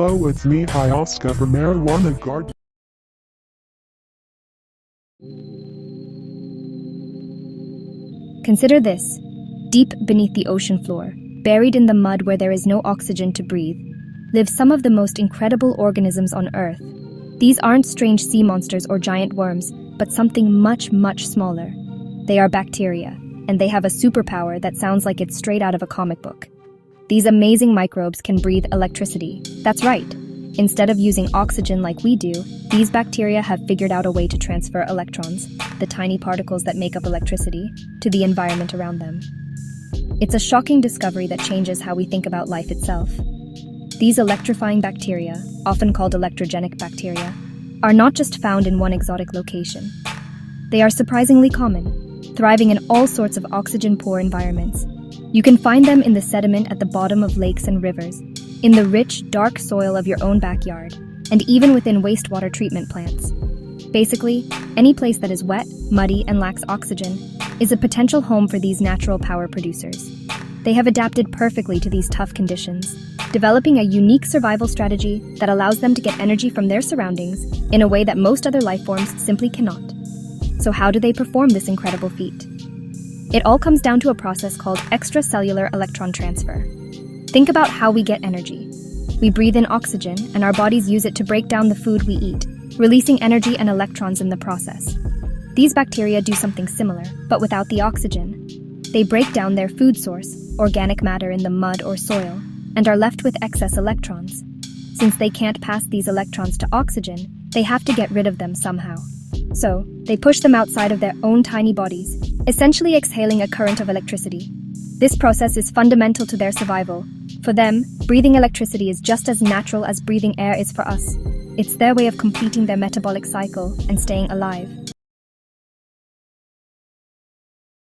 Hello, it's me, Oscar from Marijuana Garden. Consider this. Deep beneath the ocean floor, buried in the mud where there is no oxygen to breathe, live some of the most incredible organisms on Earth. These aren't strange sea monsters or giant worms, but something much, much smaller. They are bacteria, and they have a superpower that sounds like it's straight out of a comic book. These amazing microbes can breathe electricity. That's right. Instead of using oxygen like we do, these bacteria have figured out a way to transfer electrons, the tiny particles that make up electricity, to the environment around them. It's a shocking discovery that changes how we think about life itself. These electrifying bacteria, often called electrogenic bacteria, are not just found in one exotic location. They are surprisingly common, thriving in all sorts of oxygen-poor environments. You can find them in the sediment at the bottom of lakes and rivers, in the rich, dark soil of your own backyard, and even within wastewater treatment plants. Basically, any place that is wet, muddy, and lacks oxygen is a potential home for these natural power producers. They have adapted perfectly to these tough conditions, developing a unique survival strategy that allows them to get energy from their surroundings in a way that most other life forms simply cannot. So how do they perform this incredible feat? It all comes down to a process called extracellular electron transfer. Think about how we get energy. We breathe in oxygen, and our bodies use it to break down the food we eat, releasing energy and electrons in the process. These bacteria do something similar, but without the oxygen. They break down their food source, organic matter in the mud or soil, and are left with excess electrons. Since they can't pass these electrons to oxygen, they have to get rid of them somehow. So, they push them outside of their own tiny bodies, essentially exhaling a current of electricity. This process is fundamental to their survival. For them, breathing electricity is just as natural as breathing air is for us. It's their way of completing their metabolic cycle and staying alive.